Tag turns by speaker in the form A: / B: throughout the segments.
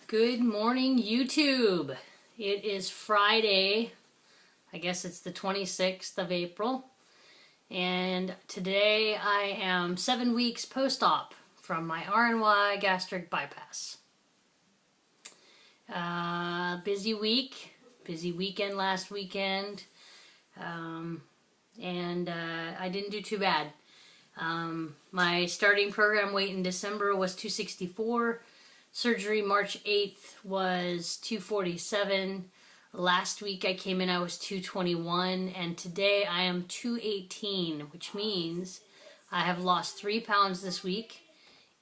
A: Good morning, YouTube. It is Friday. I guess it's the 26th of April. And today I am 7 weeks post-op from my RNY gastric bypass. Busy week. Busy weekend last weekend. I didn't do too bad. My starting program weight in December was 264. Surgery March 8th was 247. Last week I came in, I was 221, and today I am 218, which means I have lost 3 pounds this week,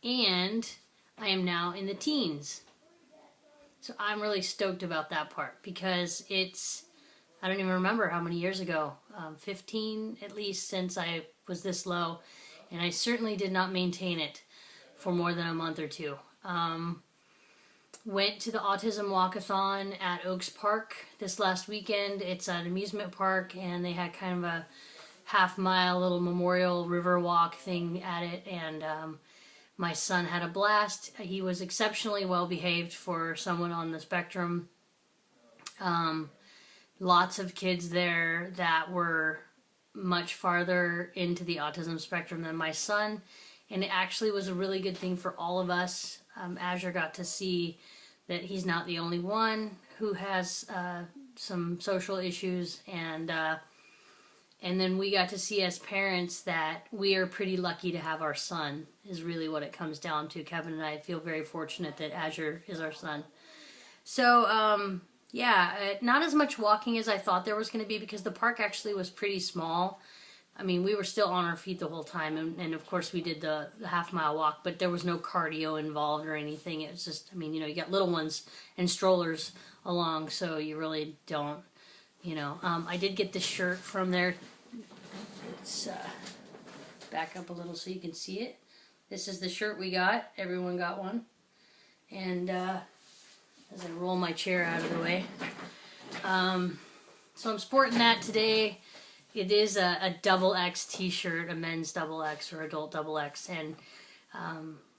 A: and I am now in the teens. So I'm really stoked about that part, because I don't even remember how many years ago, 15 at least, since I was this low, and I certainly did not maintain it for more than a month or two. Went to the Autism Walkathon at Oaks Park this last weekend. It's an amusement park, and they had kind of a half-mile little memorial river walk thing at it, and my son had a blast. He was exceptionally well behaved for someone on the spectrum. Lots of kids there that were much farther into the autism spectrum than my son, and it actually was a really good thing for all of us. Azure got to see that he's not the only one who has some social issues, and then we got to see as parents that we are pretty lucky to have our son, is really what it comes down to. Kevin and I feel very fortunate that Azure is our son. So, yeah, not as much walking as I thought there was going to be, because the park actually was pretty small. I mean, we were still on our feet the whole time, and of course we did the half-mile walk, but there was no cardio involved or anything. It was just, I mean, you got little ones and strollers along, so you really don't, I did get the shirt from there. Let's back up a little so you can see it. This is the shirt we got. Everyone got one. And as I roll my chair out of the way. So I'm sporting that today. It is a double X t-shirt, a men's double X or adult double X, and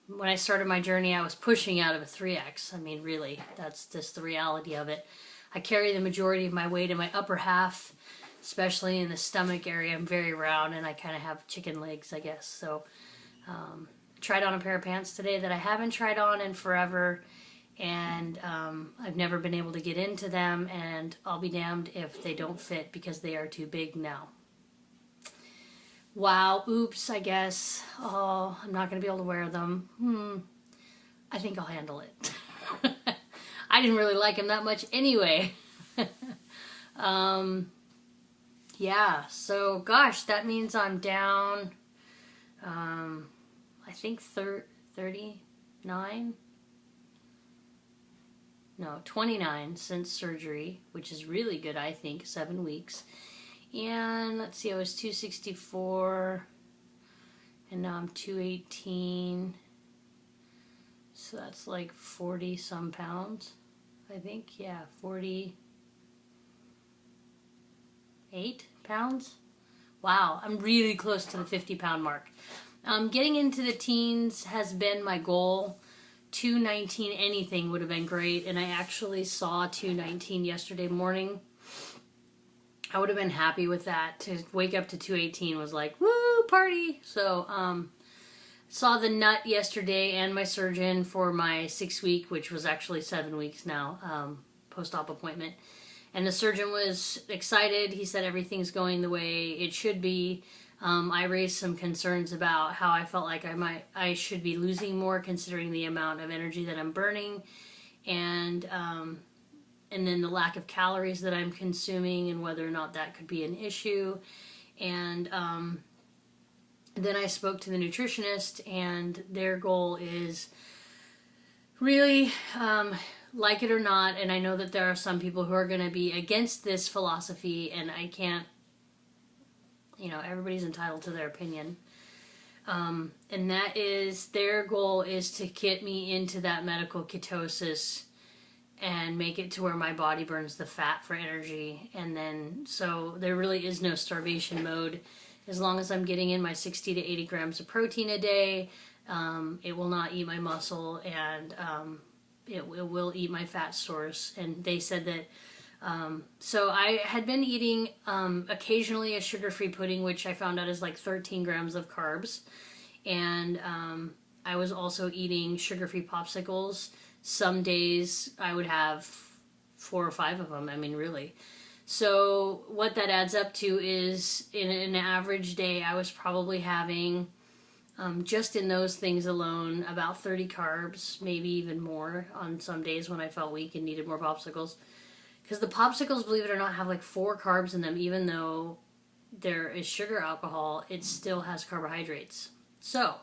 A: when I started my journey I was pushing out of a 3X. I mean, really, that's just the reality of it. I carry the majority of my weight in my upper half, especially in the stomach area. I'm very round, and I kind of have chicken legs, I guess. So tried on a pair of pants today that I haven't tried on in forever, and I've never been able to get into them, and I'll be damned if they don't fit, because they are too big now. Wow, oops, I guess. Oh, I'm not going to be able to wear them. I think I'll handle it. I didn't really like them that much anyway. Yeah, so gosh, that means I'm down, I think 39? No, 29 since surgery, which is really good, I think, 7 weeks. And let's see, I was 264, and now I'm 218. So that's like 40 some pounds, I think. Yeah, 48 pounds. Wow, I'm really close to the 50-pound mark. Getting into the teens has been my goal. 219 anything would have been great, and I actually saw 219 yesterday morning. I would have been happy with that. To wake up to 218 was like, woo, party! So, saw the nut yesterday and my surgeon for my 6-week, which was actually 7 weeks now, post-op appointment. And the surgeon was excited. He said everything's going the way it should be. I raised some concerns about how I felt like I should be losing more, considering the amount of energy that I'm burning, and then the lack of calories that I'm consuming, and whether or not that could be an issue. And then I spoke to the nutritionist, and their goal is really, like it or not, and I know that there are some people who are going to be against this philosophy, and I can't, everybody's entitled to their opinion. And that is, their goal is to get me into that medical ketosis and make it to where my body burns the fat for energy. And then, so there really is no starvation mode. As long as I'm getting in my 60 to 80 grams of protein a day, it will not eat my muscle, and it will eat my fat source. And they said that, so I had been eating occasionally a sugar-free pudding, which I found out is like 13 grams of carbs. And I was also eating sugar-free popsicles. Some days I would have 4 or 5 of them. I mean, really. So what that adds up to is in an average day, I was probably having, just in those things alone, about 30 carbs, maybe even more on some days when I felt weak and needed more popsicles. Because the popsicles, believe it or not, have like 4 carbs in them. Even though there is sugar alcohol, it still has carbohydrates. So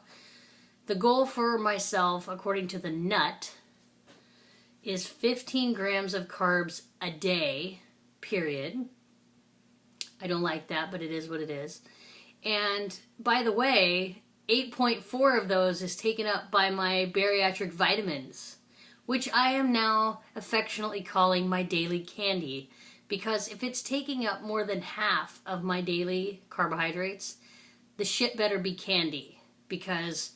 A: the goal for myself, according to the nut, is 15 grams of carbs a day, period. I don't like that, but it is what it is. And by the way, 8.4 of those is taken up by my bariatric vitamins, which I am now affectionately calling my daily candy, because if it's taking up more than half of my daily carbohydrates, the shit better be candy, because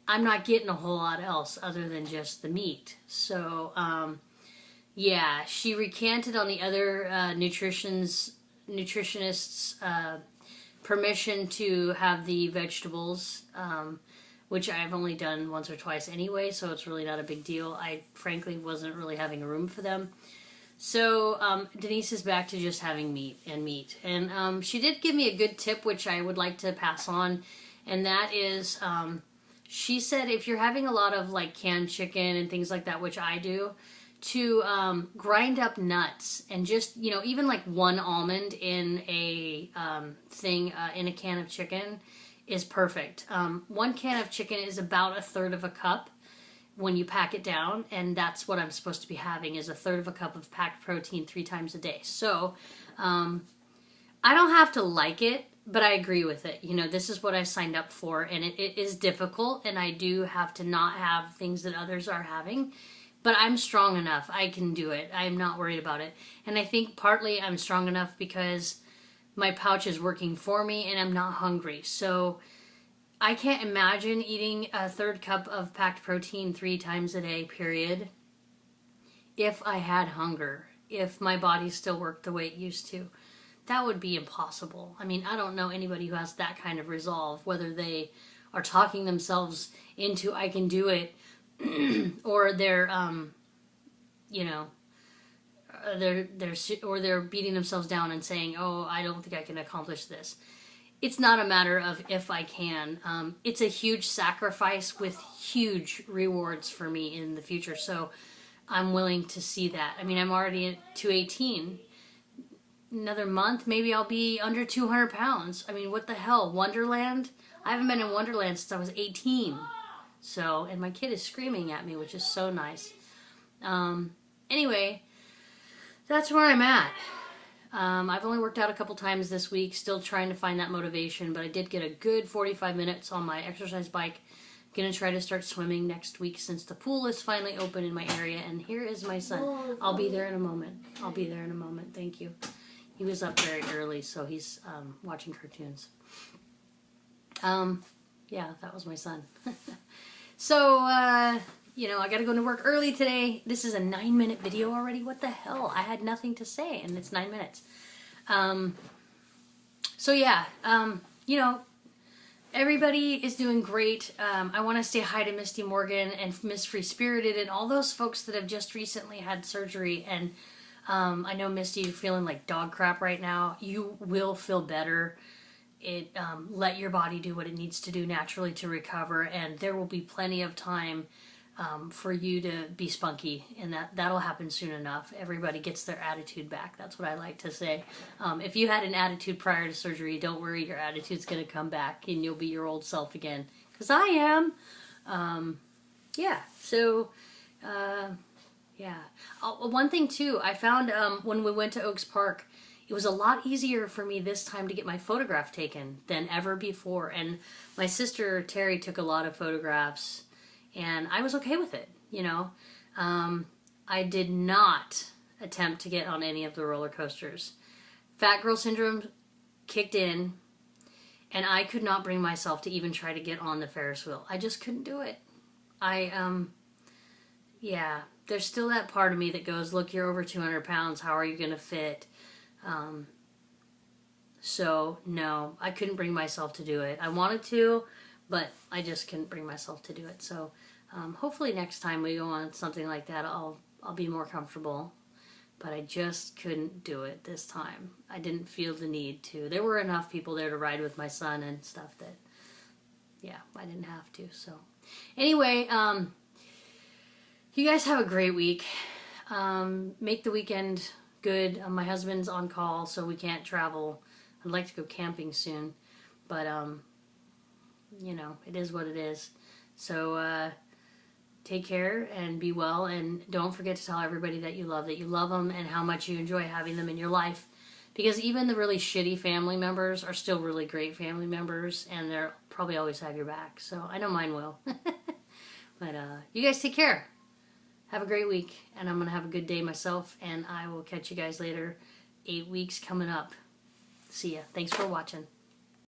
A: I'm not getting a whole lot else other than just the meat. So, yeah, she recanted on the other nutritionists' permission to have the vegetables, which I've only done once or twice anyway, so it's really not a big deal. I frankly wasn't really having room for them. So Denise is back to just having meat. And she did give me a good tip, which I would like to pass on, and that is, she said if you're having a lot of like canned chicken and things like that, which I do, to grind up nuts and just, you know, even like 1 almond in a in a can of chicken is perfect. 1 can of chicken is about 1/3 of a cup when you pack it down, and that's what I'm supposed to be having, is 1/3 of a cup of packed protein 3 times a day. So I don't have to like it, but I agree with it. You know, this is what I signed up for, and it is difficult, and I do have to not have things that others are having. But I'm strong enough. I can do it. I'm not worried about it. And I think partly I'm strong enough because my pouch is working for me and I'm not hungry. So I can't imagine eating 1/3 cup of packed protein 3 times a day, period, if I had hunger, if my body still worked the way it used to. That would be impossible. I mean, I don't know anybody who has that kind of resolve, whether they are talking themselves into I can do it, or they're, you know, they're beating themselves down and saying, "Oh, I don't think I can accomplish this." It's not a matter of if I can. It's a huge sacrifice with huge rewards for me in the future. So I'm willing to see that. I mean, I'm already at 218. Another month, maybe I'll be under 200 pounds. I mean, what the hell? Wonderland? I haven't been in Wonderland since I was 18. So, and my kid is screaming at me, which is so nice. Anyway, that's where I'm at. I've only worked out a couple times this week, still trying to find that motivation, but I did get a good 45 minutes on my exercise bike. Gonna try to start swimming next week since the pool is finally open in my area, and here is my son. I'll be there in a moment. Thank you. He was up very early, so he's watching cartoons. Yeah, that was my son. So, you know, I gotta go to work early today. This is a 9-minute video already. What the hell? I had nothing to say, and it's 9 minutes. So yeah, you know, everybody is doing great. I want to say hi to Misty Morgan and Miss Free Spirited and all those folks that have just recently had surgery. And I know, Misty, you're feeling like dog crap right now. You will feel better. Let your body do what it needs to do naturally to recover, and there will be plenty of time for you to be spunky, and that'll happen soon enough. Everybody gets their attitude back. That's what I like to say. If you had an attitude prior to surgery, don't worry, your attitude's going to come back and you'll be your old self again, because I am. Yeah, so yeah. One thing too, I found when we went to Oaks Park, it was a lot easier for me this time to get my photograph taken than ever before. And my sister Terry took a lot of photographs, and I was okay with it, you know. I did not attempt to get on any of the roller coasters. Fat girl syndrome kicked in, and I could not bring myself to even try to get on the Ferris wheel. I just couldn't do it. yeah, there's still that part of me that goes, look, you're over 200 pounds. How are you going to fit? So, no, I couldn't bring myself to do it. I wanted to, but I just couldn't bring myself to do it. So, hopefully next time we go on something like that, I'll be more comfortable. But I just couldn't do it this time. I didn't feel the need to. There were enough people there to ride with my son and stuff that, yeah, I didn't have to. So, anyway, you guys have a great week. Make the weekend good. My husband's on call, so we can't travel. I'd like to go camping soon, but, you know, it is what it is. So, take care and be well, and don't forget to tell everybody that you love them and how much you enjoy having them in your life, because even the really shitty family members are still really great family members, and they'll probably always have your back. So I know mine will. But you guys take care. Have a great week, and I'm going to have a good day myself, and I will catch you guys later. 8 weeks coming up. See ya. Thanks for watching.